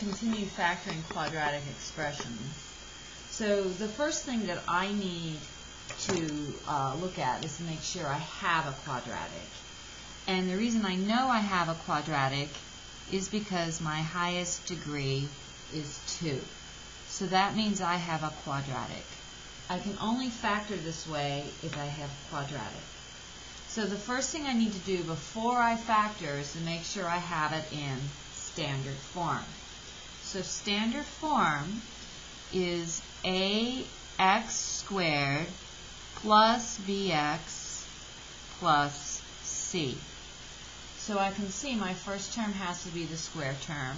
continue factoring quadratic expressions. So the first thing that I need to look at is to make sure I have a quadratic. And the reason I know I have a quadratic is because my highest degree is 2. So that means I have a quadratic. I can only factor this way if I have quadratic. So the first thing I need to do before I factor is to make sure I have it in standard form. So standard form is ax squared plus bx plus c. So I can see my first term has to be the square term,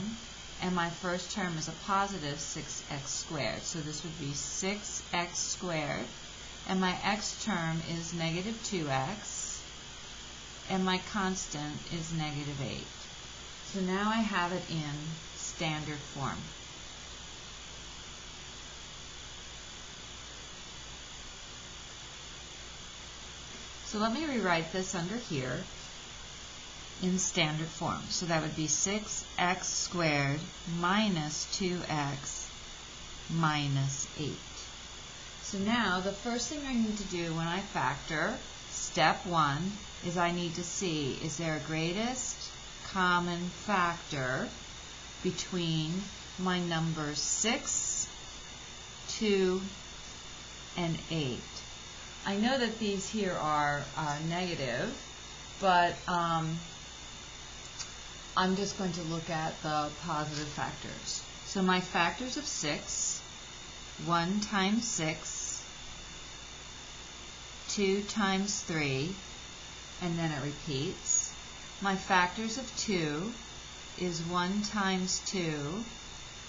and my first term is a positive 6x squared. So this would be 6x squared, and my x term is negative 2x, and my constant is negative 8. So now I have it in standard form. So let me rewrite this under here in standard form. So that would be 6x squared minus 2x minus 8. So now the first thing I need to do when I factor, step 1, is I need to see, is there a greatest common factor between my numbers 6, 2, and 8. I know that these here are negative, but I'm just going to look at the positive factors. So my factors of 6, 1 times 6, 2 times 3, and then it repeats. My factors of 2 is 1 times 2,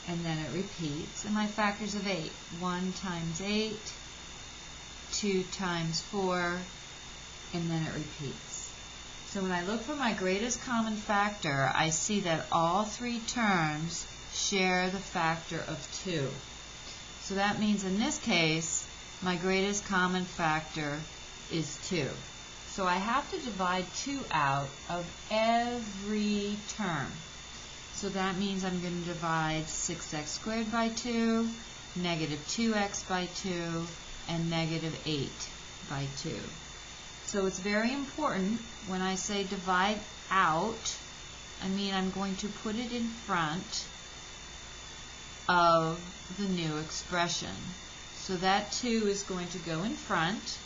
and then it repeats. And my factors of 8, 1 times 8, 2 times 4, and then it repeats. So when I look for my greatest common factor, I see that all 3 terms share the factor of 2. So that means in this case, my greatest common factor is 2. So I have to divide 2 out of every term. So that means I'm going to divide 6x squared by 2, negative 2x by 2, and negative 8 by 2. So it's very important when I say divide out, I mean I'm going to put it in front of the new expression. So that 2 is going to go in front,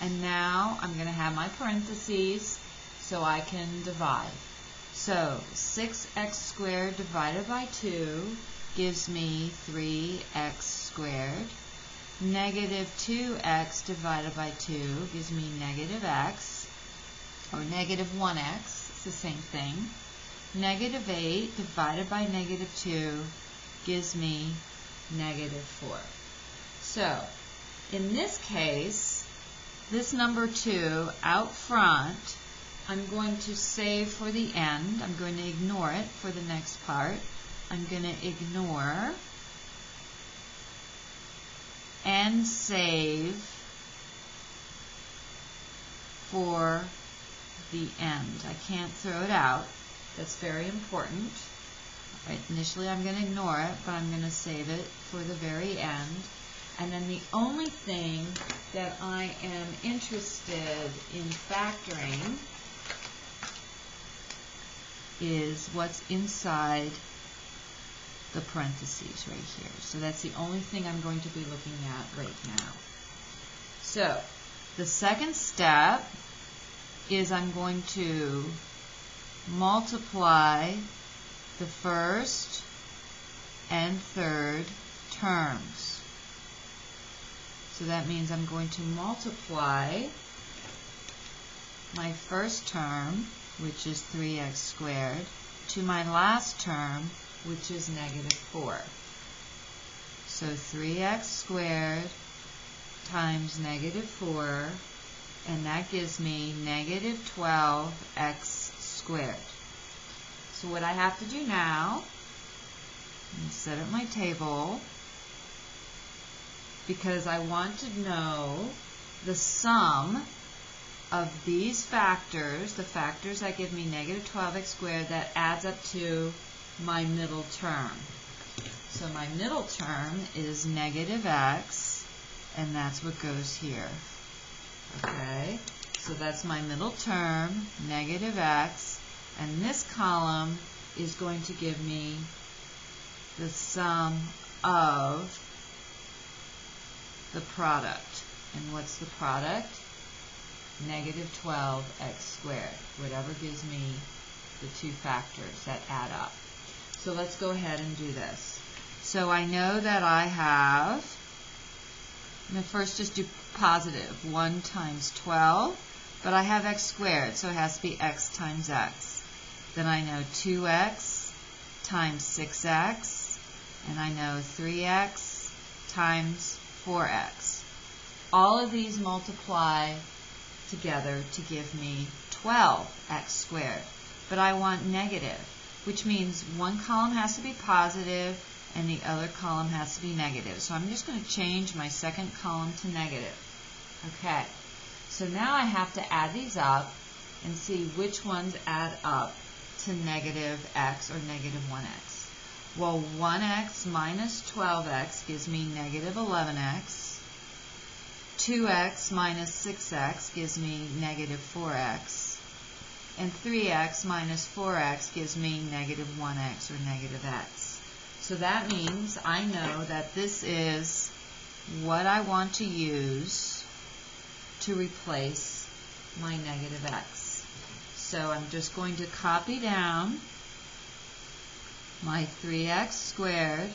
and now I'm going to have my parentheses so I can divide. So 6x squared divided by 2 gives me 3x squared. Negative 2x divided by 2 gives me negative x, or negative 1x, it's the same thing. Negative 8 divided by negative 2 gives me negative 4. So, in this case, this number 2 out front, I'm going to save for the end. I'm going to ignore it for the next part. I'm going to ignore and save for the end. I can't throw it out. That's very important. Right, initially I'm going to ignore it, but I'm going to save it for the very end. And then the only thing that I am interested in factoring is what's inside the parentheses right here. So that's the only thing I'm going to be looking at right now. So the second step is I'm going to multiply the first and third terms. So that means I'm going to multiply my first term, which is 3x squared, to my last term, which is negative 4. So 3x squared times negative 4, and that gives me negative 12x squared. So what I have to do now is set up my table, because I want to know the sum of these factors, the factors that give me negative 12x squared, that adds up to my middle term. So my middle term is negative x, and that's what goes here. Okay, so that's my middle term, negative x, and this column is going to give me the sum of the product. And what's the product? Negative 12x squared, whatever gives me the two factors that add up. So let's go ahead and do this. So I know that I have, I'm going to first just do positive, 1 times 12, but I have x squared, so it has to be x times x. Then I know 2x times 6x, and I know 3x times 4x. All of these multiply together to give me 12x squared, but I want negative, which means one column has to be positive and the other column has to be negative. So I'm just going to change my second column to negative. Okay, so now I have to add these up and see which ones add up to negative x or negative 1x. Well, 1x minus 12x gives me negative 11x. 2x minus 6x gives me negative 4x. And 3x minus 4x gives me negative 1x or negative x. So that means I know that this is what I want to use to replace my negative x. So I'm just going to copy down my 3x squared.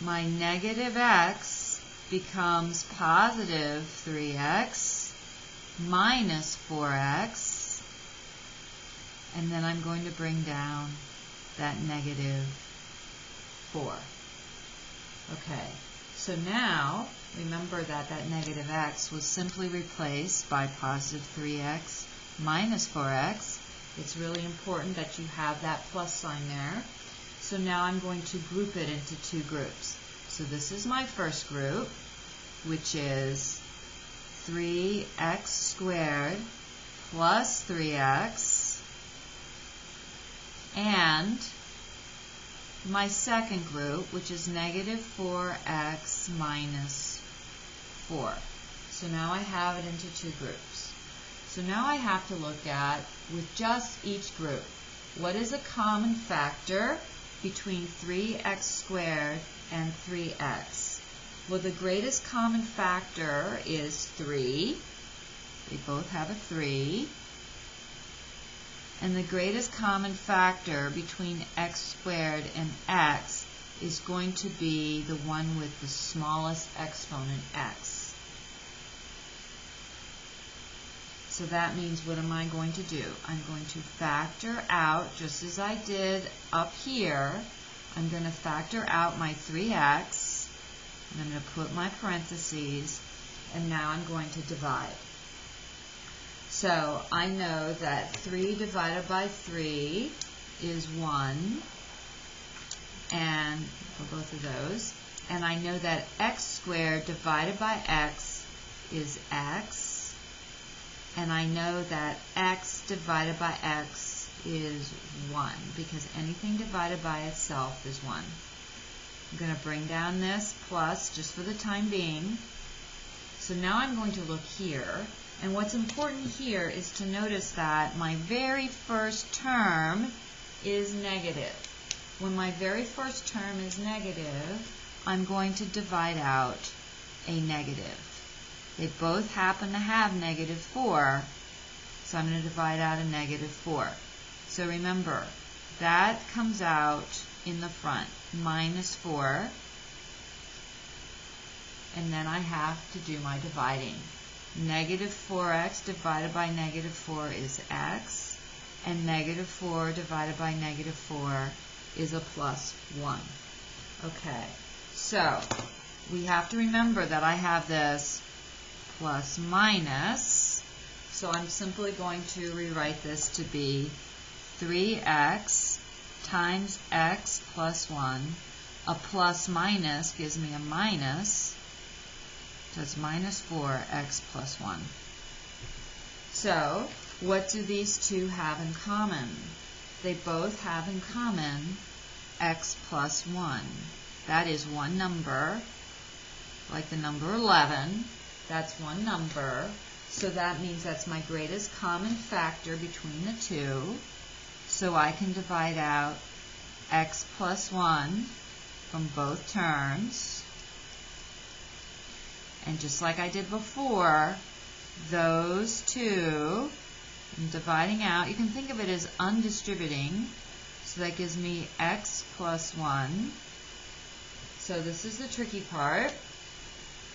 My negative x becomes positive 3x minus 4x, and then I'm going to bring down that negative 4. Okay, so now remember that that negative x was simply replaced by positive 3x minus 4x. It's really important that you have that plus sign there. So now I'm going to group it into two groups. So this is my first group, which is 3x squared plus 3x, and my second group, which is negative 4x minus 4. So now I have it into two groups. So now I have to look at, with just each group, what is a common factor between 3x squared and 3x? Well, the greatest common factor is 3. They both have a 3. And the greatest common factor between x squared and x is going to be the one with the smallest exponent, x. So that means, what am I going to do? I'm going to factor out, just as I did up here, I'm going to factor out my 3x, and I'm going to put my parentheses, and now I'm going to divide. So I know that 3 divided by 3 is 1, and for both of those, and I know that x squared divided by x is x, and I know that x divided by x is 1, because anything divided by itself is 1. I'm going to bring down this plus just for the time being. So now I'm going to look here, and what's important here is to notice that my very first term is negative. When my very first term is negative, I'm going to divide out a negative. They both happen to have negative 4, so I'm going to divide out a negative 4. So remember, that comes out in the front, minus 4, and then I have to do my dividing. Negative 4x divided by negative 4 is x, and negative 4 divided by negative 4 is a plus 1. Okay, so we have to remember that I have this plus minus, so I'm simply going to rewrite this to be 3x times x plus 1. A plus minus gives me a minus, so it's minus 4x plus 1. So what do these two have in common? they both have in common x plus 1. That is one number, like the number 11. That's one number. So that means that's my greatest common factor between the two. So I can divide out x plus 1 from both terms. And just like I did before, those two, I'm dividing out. You can think of it as undistributing. So that gives me x plus 1. So this is the tricky part.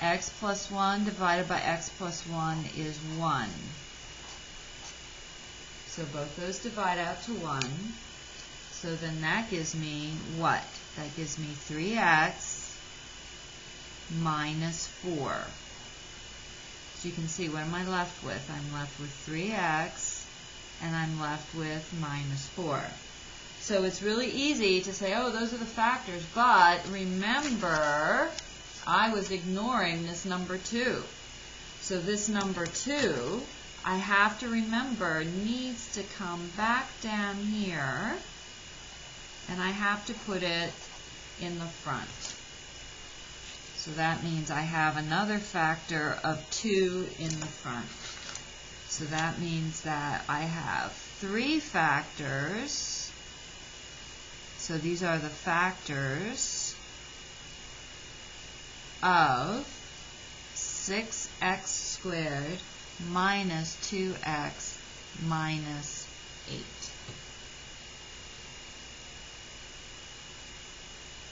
X plus 1 divided by x plus 1 is 1. So both those divide out to 1. So then that gives me what? That gives me 3x minus 4. So you can see, what am I left with? I'm left with 3x, and I'm left with minus 4. So it's really easy to say, oh, those are the factors, but remember, I was ignoring this number 2. So this number 2, I have to remember, needs to come back down here, and I have to put it in the front. So that means I have another factor of 2 in the front. So that means that I have 3 factors. So these are the factors of 6x squared minus 2x minus 8.